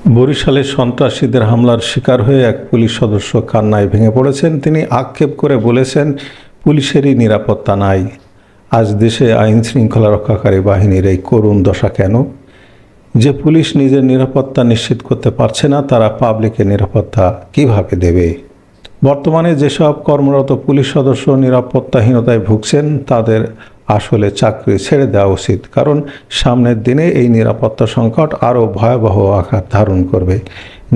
বরিশালে সন্ত্রাসীদের হামলার শিকার হয়ে এক পুলিশ সদস্য কান্নায় ভেঙে পড়েছেন। তিনি আক্ষেপ করে বলেছেন, পুলিশেরই নিরাপত্তা নাই। আজ দেশে আইন শৃঙ্খলা রক্ষাকারী বাহিনীর এই করুণ দশা কেন? যে পুলিশ নিজের নিরাপত্তা নিশ্চিত করতে পারছে না, তারা পাবলিকের নিরাপত্তা কিভাবে দেবে? বর্তমানে যেসব কর্মরত পুলিশ সদস্য নিরাপত্তাহীনতায় ভুগছেন, তাদের আসলে চাকরি ছেড়ে দেওয়া উচিত। কারণ সামনের দিনে এই নিরাপত্তা সংকট আরও ভয়াবহ আকার ধারণ করবে।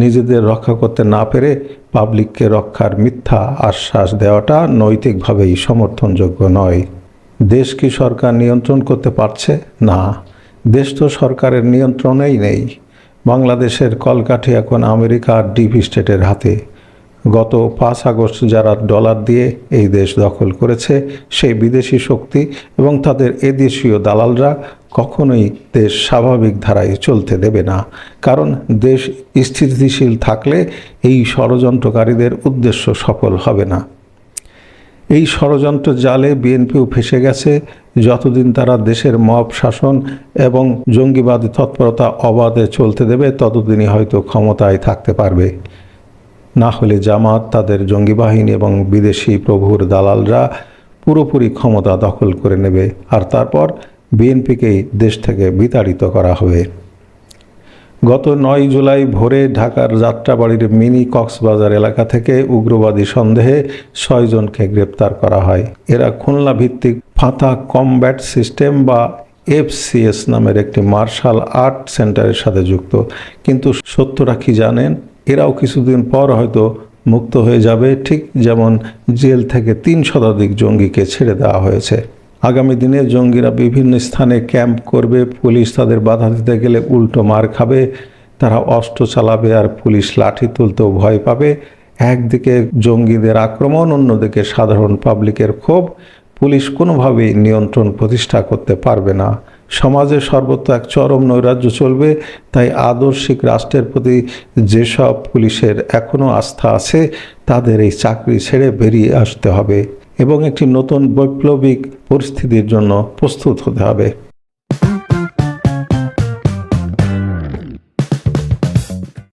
নিজেদের রক্ষা করতে না পেরে পাবলিককে রক্ষার মিথ্যা আশ্বাস দেওয়াটা নৈতিকভাবেই সমর্থনযোগ্য নয়। দেশ কি সরকার নিয়ন্ত্রণ করতে পারছে? না, দেশ তো সরকারের নিয়ন্ত্রণেই নেই। বাংলাদেশের কলকাঠি এখন আমেরিকার ডিপ স্টেটের হাতে। গত 5 আগস্ট যারা ডলার দিয়ে এই দেশ দখল করেছে, সেই বিদেশি শক্তি এবং তাদের এদেশীয় দালালরা কখনোই দেশ স্বাভাবিক ধারায় চলতে দেবে না। কারণ দেশ স্থিতিশীল থাকলে এই ষড়যন্ত্রকারীদের উদ্দেশ্য সফল হবে না। এই ষড়যন্ত্র জালে বিএনপিও ফেঁসে গেছে। যতদিন তারা দেশের মব শাসন এবং জঙ্গিবাদী তৎপরতা অবাধে চলতে দেবে, ততদিনই হয়তো ক্ষমতায় থাকতে পারবে। না হলে জামাত, তাদের জঙ্গি বাহিনী এবং বিদেশি প্রভুর দালালরা পুরোপুরি ক্ষমতা দখল করে নেবে, আর তারপর বিএনপিকেই দেশ থেকে বিতাড়িত করা হবে। গত 9 জুলাই ভোরে ঢাকার যাত্রাবাড়ির মিনি কক্সবাজার এলাকা থেকে উগ্রবাদী সন্দেহে 6 জনকে গ্রেপ্তার করা হয়। এরা খুলনা ভিত্তিক ফাতা কমব্যাট সিস্টেম বা FCS নামের একটি মার্শাল আর্ট সেন্টারের সাথে যুক্ত। কিন্তু সত্যটা কি জানেন? এরাও কিছুদিন পর হয়তো মুক্ত হয়ে যাবে, ঠিক যেমন জেল থেকে 3 শতাধিক জঙ্গিকে ছেড়ে দেওয়া হয়েছে। আগামী দিনে জঙ্গিরা বিভিন্ন স্থানে ক্যাম্প করবে। পুলিশ তাদের বাধা দিতে গেলে উল্টো মার খাবে। তারা অস্ত্র চালাবে আর পুলিশ লাঠি তুলতেও ভয় পাবে। একদিকে জঙ্গিদের আক্রমণ, অন্যদিকে সাধারণ পাবলিকের ক্ষোভ। পুলিশ কোনোভাবেই নিয়ন্ত্রণ প্রতিষ্ঠা করতে পারবে না। সমাজে সর্বত্র এক চরম নৈরাজ্য চলবে। তাই আদর্শিক রাষ্ট্রের প্রতি যেসব পুলিশের এখনও আস্থা আছে, তাদের এই চাকরি ছেড়ে বেরিয়ে আসতে হবে এবং একটি নতুন বৈপ্লবিক পরিস্থিতির জন্য প্রস্তুত হতে হবে।